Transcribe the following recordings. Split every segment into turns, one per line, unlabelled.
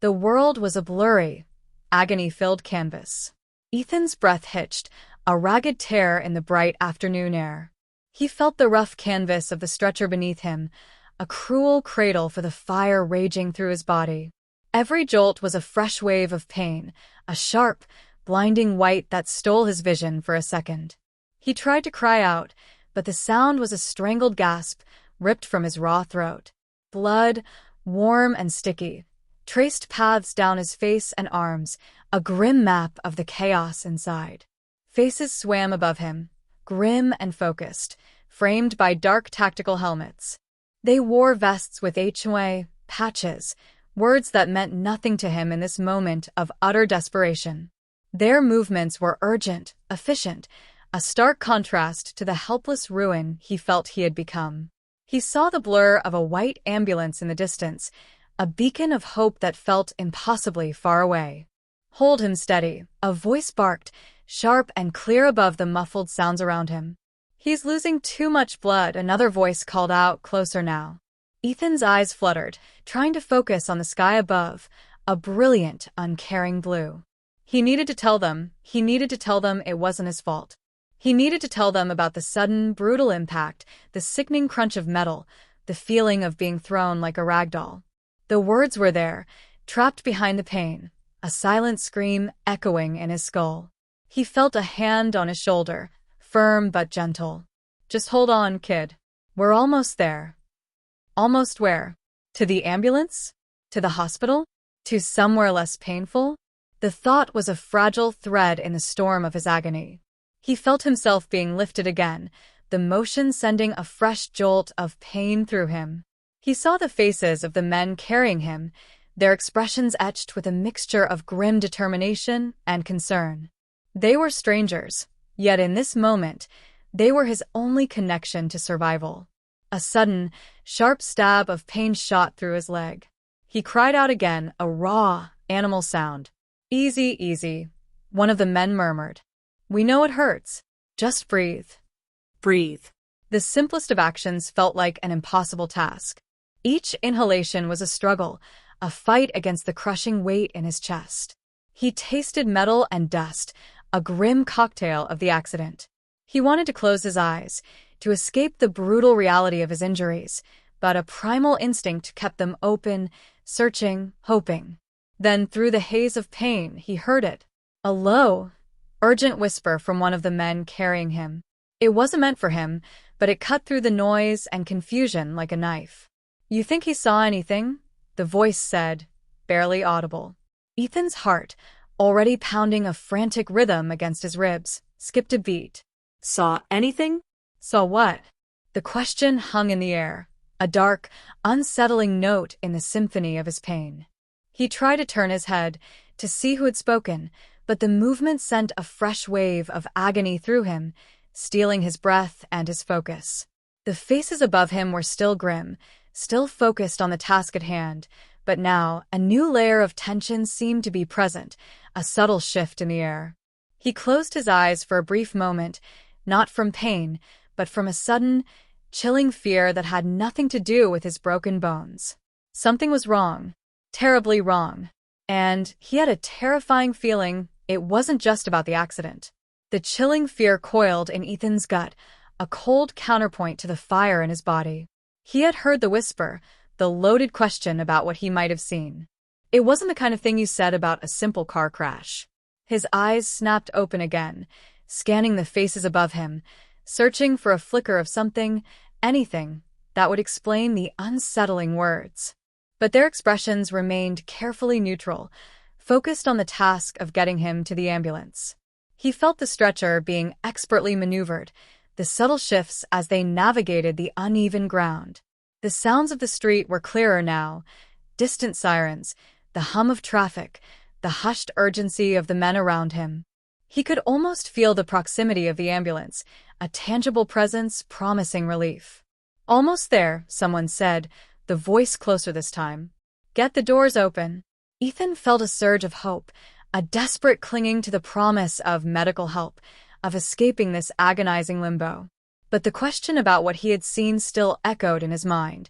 The world was a blurry, agony-filled canvas. Ethan's breath hitched, a ragged tear in the bright afternoon air. He felt the rough canvas of the stretcher beneath him, a cruel cradle for the fire raging through his body. Every jolt was a fresh wave of pain, a sharp, blinding white that stole his vision for a second. He tried to cry out, but the sound was a strangled gasp, ripped from his raw throat. Blood, warm and sticky, traced paths down his face and arms, a grim map of the chaos inside. Faces swam above him, grim and focused, framed by dark tactical helmets. They wore vests with HOA patches, words that meant nothing to him in this moment of utter desperation. Their movements were urgent, efficient, a stark contrast to the helpless ruin he felt he had become. He saw the blur of a white ambulance in the distance, a beacon of hope that felt impossibly far away. "Hold him steady," a voice barked, sharp and clear above the muffled sounds around him. "He's losing too much blood," another voice called out, closer now. Ethan's eyes fluttered, trying to focus on the sky above, a brilliant, uncaring blue. He needed to tell them it wasn't his fault. He needed to tell them about the sudden, brutal impact, the sickening crunch of metal, the feeling of being thrown like a rag doll. The words were there, trapped behind the pain, a silent scream echoing in his skull. He felt a hand on his shoulder, firm but gentle. "Just hold on, kid. We're almost there." Almost where? To the ambulance? To the hospital? To somewhere less painful? The thought was a fragile thread in the storm of his agony. He felt himself being lifted again, the motion sending a fresh jolt of pain through him. He saw the faces of the men carrying him, their expressions etched with a mixture of grim determination and concern. They were strangers, yet in this moment, they were his only connection to survival. A sudden, sharp stab of pain shot through his leg. He cried out again, a raw, animal sound. "Easy, easy," one of the men murmured. "We know it hurts. Just breathe." Breathe. The simplest of actions felt like an impossible task. Each inhalation was a struggle, a fight against the crushing weight in his chest. He tasted metal and dust, a grim cocktail of the accident. He wanted to close his eyes, to escape the brutal reality of his injuries, but a primal instinct kept them open, searching, hoping. Then, through the haze of pain, he heard it. A low, urgent whisper from one of the men carrying him. It wasn't meant for him, but it cut through the noise and confusion like a knife. "You think he saw anything?" the voice said, barely audible. Ethan's heart, already pounding a frantic rhythm against his ribs, skipped a beat. "Saw anything?" "Saw what?" The question hung in the air, a dark, unsettling note in the symphony of his pain. He tried to turn his head, to see who had spoken, but the movement sent a fresh wave of agony through him, stealing his breath and his focus. The faces above him were still grim, still focused on the task at hand, but now a new layer of tension seemed to be present, a subtle shift in the air. He closed his eyes for a brief moment, not from pain, but from a sudden, chilling fear that had nothing to do with his broken bones. Something was wrong, terribly wrong, and he had a terrifying feeling it wasn't just about the accident. The chilling fear coiled in Ethan's gut, a cold counterpoint to the fire in his body. He had heard the whisper, the loaded question about what he might have seen. It wasn't the kind of thing you said about a simple car crash. His eyes snapped open again, scanning the faces above him, searching for a flicker of something, anything, that would explain the unsettling words. But their expressions remained carefully neutral, focused on the task of getting him to the ambulance. He felt the stretcher being expertly maneuvered, the subtle shifts as they navigated the uneven ground. The sounds of the street were clearer now, distant sirens, the hum of traffic, the hushed urgency of the men around him. He could almost feel the proximity of the ambulance, a tangible presence promising relief. "Almost there," someone said, the voice closer this time. "Get the doors open." Ethan felt a surge of hope, a desperate clinging to the promise of medical help, of escaping this agonizing limbo. But the question about what he had seen still echoed in his mind,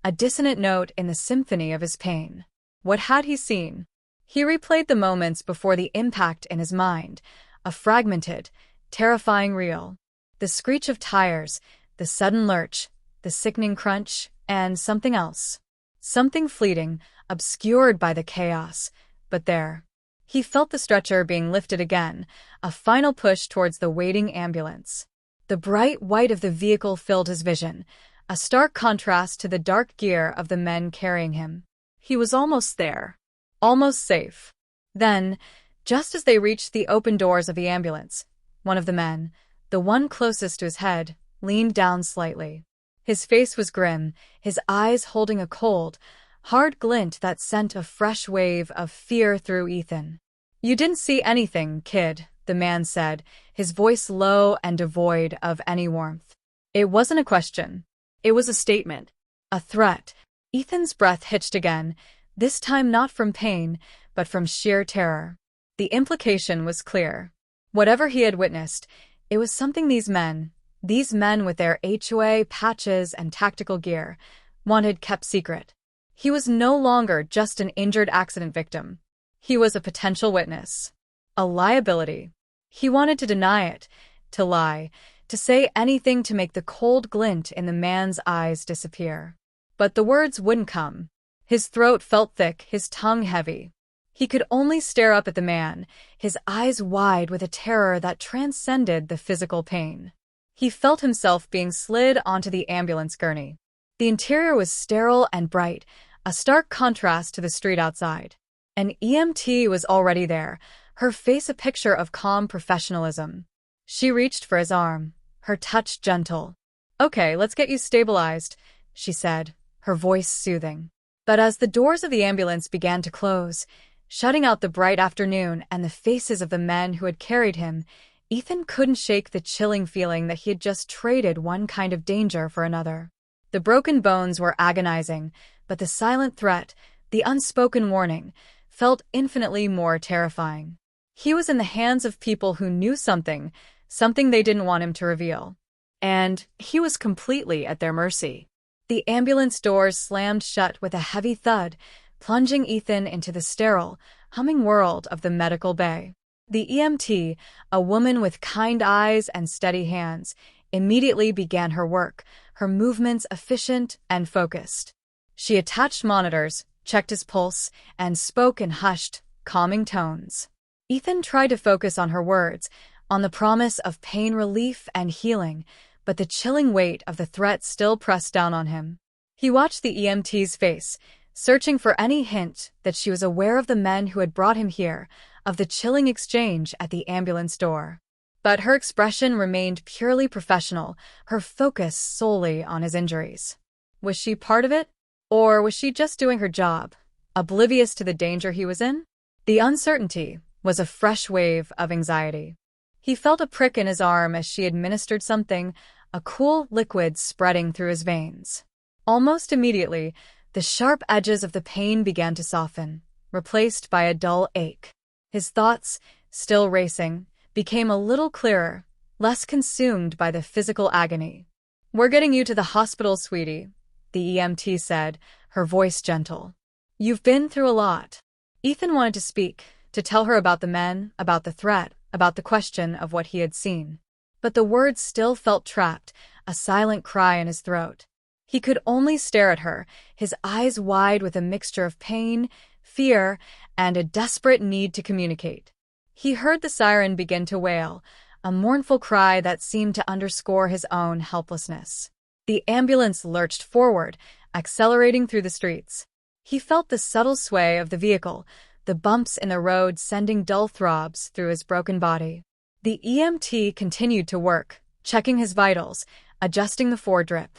a dissonant note in the symphony of his pain. What had he seen? He replayed the moments before the impact in his mind, a fragmented, terrifying reel. The screech of tires, the sudden lurch, the sickening crunch, and something else. Something fleeting, obscured by the chaos, but there. He felt the stretcher being lifted again, a final push towards the waiting ambulance. The bright white of the vehicle filled his vision, a stark contrast to the dark gear of the men carrying him. He was almost there. Almost safe. Then, just as they reached the open doors of the ambulance, one of the men, the one closest to his head, leaned down slightly. His face was grim, his eyes holding a cold, hard glint that sent a fresh wave of fear through Ethan. "You didn't see anything, kid," the man said, his voice low and devoid of any warmth. It wasn't a question. It was a statement. A threat. Ethan's breath hitched again, this time not from pain, but from sheer terror. The implication was clear. Whatever he had witnessed, it was something these men with their HOA patches and tactical gear, wanted kept secret. He was no longer just an injured accident victim. He was a potential witness. A liability. He wanted to deny it, to lie, to say anything to make the cold glint in the man's eyes disappear. But the words wouldn't come. His throat felt thick, his tongue heavy. He could only stare up at the man, his eyes wide with a terror that transcended the physical pain. He felt himself being slid onto the ambulance gurney. The interior was sterile and bright, a stark contrast to the street outside. An EMT was already there, her face a picture of calm professionalism. She reached for his arm, her touch gentle. "Okay, let's get you stabilized," she said, her voice soothing. But as the doors of the ambulance began to close, shutting out the bright afternoon and the faces of the men who had carried him, Ethan couldn't shake the chilling feeling that he had just traded one kind of danger for another. The broken bones were agonizing, but the silent threat, the unspoken warning, felt infinitely more terrifying. He was in the hands of people who knew something they didn't want him to reveal. And he was completely at their mercy. The ambulance doors slammed shut with a heavy thud, plunging Ethan into the sterile, humming world of the medical bay. The EMT, a woman with kind eyes and steady hands, immediately began her work, her movements efficient and focused. She attached monitors, checked his pulse, and spoke in hushed, calming tones. Ethan tried to focus on her words, on the promise of pain relief and healing, but the chilling weight of the threat still pressed down on him. He watched the EMT's face, searching for any hint that she was aware of the men who had brought him here, of the chilling exchange at the ambulance door. But her expression remained purely professional, her focus solely on his injuries. Was she part of it? Or was she just doing her job, oblivious to the danger he was in? The uncertainty was a fresh wave of anxiety. He felt a prick in his arm as she administered something, a cool liquid spreading through his veins. Almost immediately, the sharp edges of the pain began to soften, replaced by a dull ache. His thoughts, still racing, became a little clearer, less consumed by the physical agony. "We're getting you to the hospital, sweetie," the EMT said, her voice gentle. "You've been through a lot." Ethan wanted to speak, to tell her about the men, about the threat, about the question of what he had seen. But the words still felt trapped, a silent cry in his throat. He could only stare at her, his eyes wide with a mixture of pain, fear, and a desperate need to communicate. He heard the siren begin to wail, a mournful cry that seemed to underscore his own helplessness. The ambulance lurched forward, accelerating through the streets. He felt the subtle sway of the vehicle, the bumps in the road sending dull throbs through his broken body. The EMT continued to work, checking his vitals, adjusting the foredrip.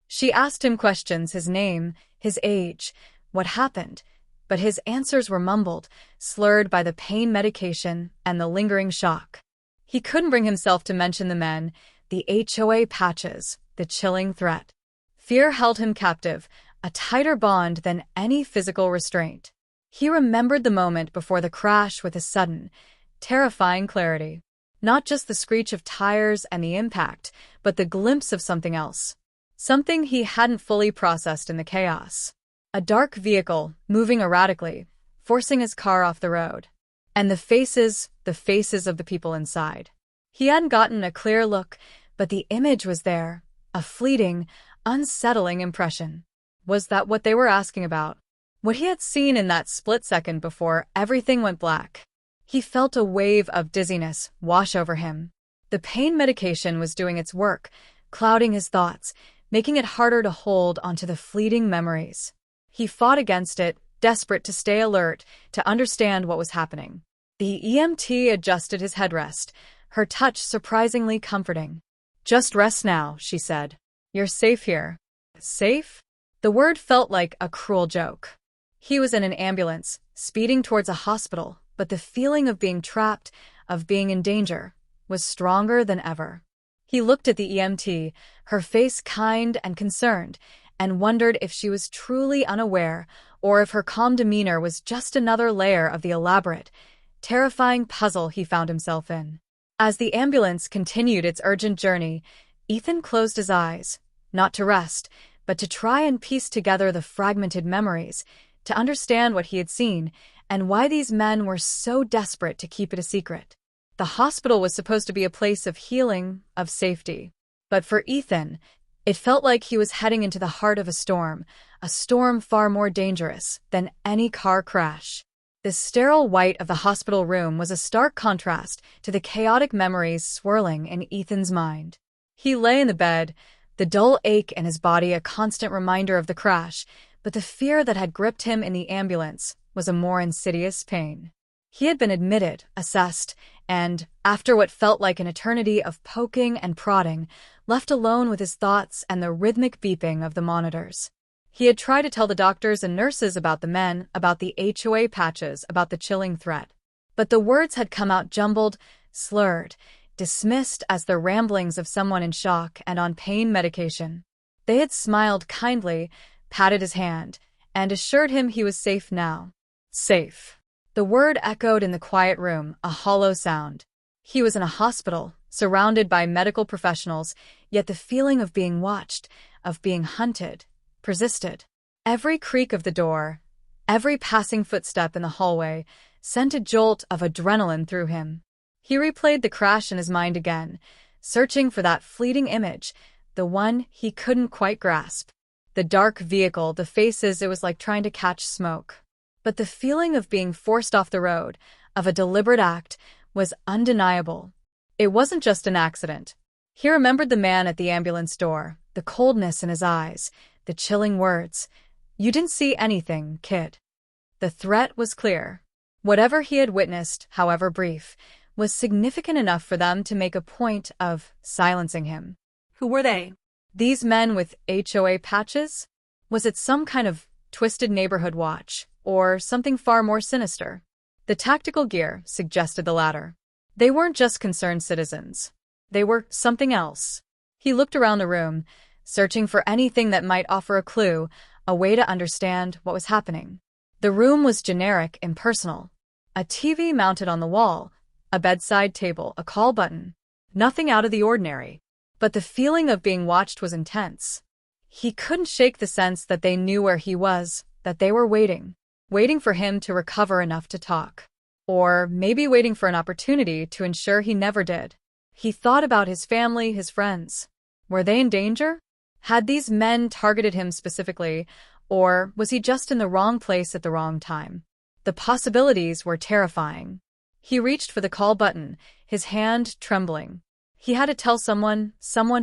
She asked him questions, his name, his age, what happened, but his answers were mumbled, slurred by the pain medication and the lingering shock. He couldn't bring himself to mention the men, the HOA patches, the chilling threat. Fear held him captive, a tighter bond than any physical restraint. He remembered the moment before the crash with a sudden, terrifying clarity. Not just the screech of tires and the impact, but the glimpse of something else. Something he hadn't fully processed in the chaos. A dark vehicle, moving erratically, forcing his car off the road. And the faces of the people inside. He hadn't gotten a clear look, but the image was there, a fleeting, unsettling impression. Was that what they were asking about? What he had seen in that split second before everything went black. He felt a wave of dizziness wash over him. The pain medication was doing its work, clouding his thoughts, making it harder to hold onto the fleeting memories. He fought against it, desperate to stay alert, to understand what was happening. The EMT adjusted his headrest, her touch surprisingly comforting. "Just rest now," she said. "You're safe here." Safe? The word felt like a cruel joke. He was in an ambulance, speeding towards a hospital, but the feeling of being trapped, of being in danger, was stronger than ever. He looked at the EMT, her face kind and concerned, and wondered if she was truly unaware or if her calm demeanor was just another layer of the elaborate, terrifying puzzle he found himself in. As the ambulance continued its urgent journey, Ethan closed his eyes, not to rest, but to try and piece together the fragmented memories, to understand what he had seen and why these men were so desperate to keep it a secret. The hospital was supposed to be a place of healing, of safety. But for Ethan, it felt like he was heading into the heart of a storm far more dangerous than any car crash. The sterile white of the hospital room was a stark contrast to the chaotic memories swirling in Ethan's mind. He lay in the bed, the dull ache in his body a constant reminder of the crash, but the fear that had gripped him in the ambulance was a more insidious pain. He had been admitted, assessed, and, after what felt like an eternity of poking and prodding, left alone with his thoughts and the rhythmic beeping of the monitors. He had tried to tell the doctors and nurses about the men, about the HOA patches, about the chilling threat. But the words had come out jumbled, slurred, dismissed as the ramblings of someone in shock and on pain medication. They had smiled kindly, patted his hand, and assured him he was safe now. Safe. The word echoed in the quiet room, a hollow sound. He was in a hospital, surrounded by medical professionals, yet the feeling of being watched, of being hunted, persisted. Every creak of the door, every passing footstep in the hallway, sent a jolt of adrenaline through him. He replayed the crash in his mind again, searching for that fleeting image, the one he couldn't quite grasp. The dark vehicle, the faces, it was like trying to catch smoke. But the feeling of being forced off the road, of a deliberate act, was undeniable. It wasn't just an accident. He remembered the man at the ambulance door, the coldness in his eyes, the chilling words. "You didn't see anything, kid." The threat was clear. Whatever he had witnessed, however brief, was significant enough for them to make a point of silencing him. Who were they? These men with HOA patches? Was it some kind of twisted neighborhood watch, or something far more sinister? The tactical gear suggested the latter. They weren't just concerned citizens. They were something else. He looked around the room, searching for anything that might offer a clue, a way to understand what was happening. The room was generic, impersonal. A TV mounted on the wall, a bedside table, a call button. Nothing out of the ordinary. But the feeling of being watched was intense. He couldn't shake the sense that they knew where he was, that they were waiting for him to recover enough to talk. Or maybe waiting for an opportunity to ensure he never did. He thought about his family, his friends. Were they in danger? Had these men targeted him specifically, or was he just in the wrong place at the wrong time? The possibilities were terrifying. He reached for the call button, his hand trembling. He had to tell someone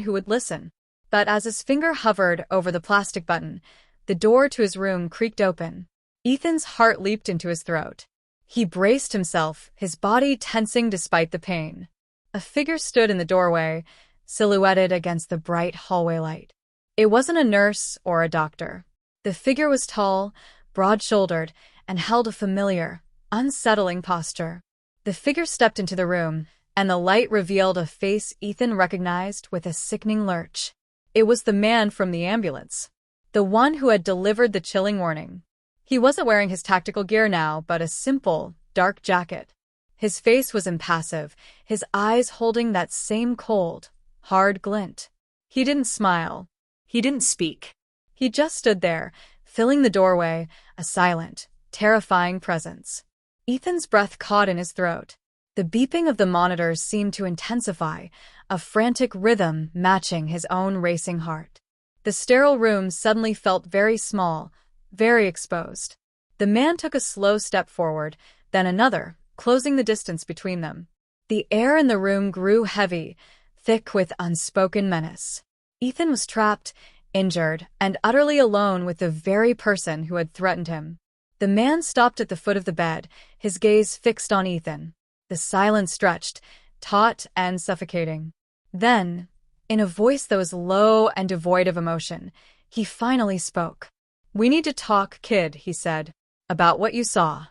who would listen. But as his finger hovered over the plastic button, the door to his room creaked open. Ethan's heart leaped into his throat. He braced himself, his body tensing despite the pain. A figure stood in the doorway, silhouetted against the bright hallway light. It wasn't a nurse or a doctor. The figure was tall, broad-shouldered, and held a familiar, unsettling posture. The figure stepped into the room, and the light revealed a face Ethan recognized with a sickening lurch. It was the man from the ambulance. The one who had delivered the chilling warning. He wasn't wearing his tactical gear now, but a simple, dark jacket. His face was impassive, his eyes holding that same cold, hard glint. He didn't smile. He didn't speak. He just stood there, filling the doorway, a silent, terrifying presence. Ethan's breath caught in his throat. The beeping of the monitors seemed to intensify, a frantic rhythm matching his own racing heart. The sterile room suddenly felt very small, very exposed. The man took a slow step forward, then another, closing the distance between them. The air in the room grew heavy, thick with unspoken menace. Ethan was trapped, injured, and utterly alone with the very person who had threatened him. The man stopped at the foot of the bed, his gaze fixed on Ethan. The silence stretched, taut and suffocating. Then, in a voice that was low and devoid of emotion, he finally spoke. "We need to talk, kid," he said, "about what you saw."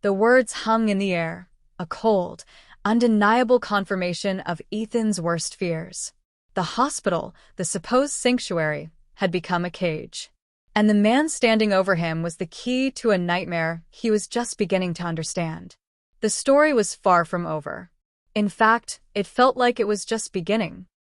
The words hung in the air, a cold, undeniable confirmation of Ethan's worst fears. The hospital, the supposed sanctuary, had become a cage. And the man standing over him was the key to a nightmare he was just beginning to understand. The story was far from over. In fact, it felt like it was just beginning.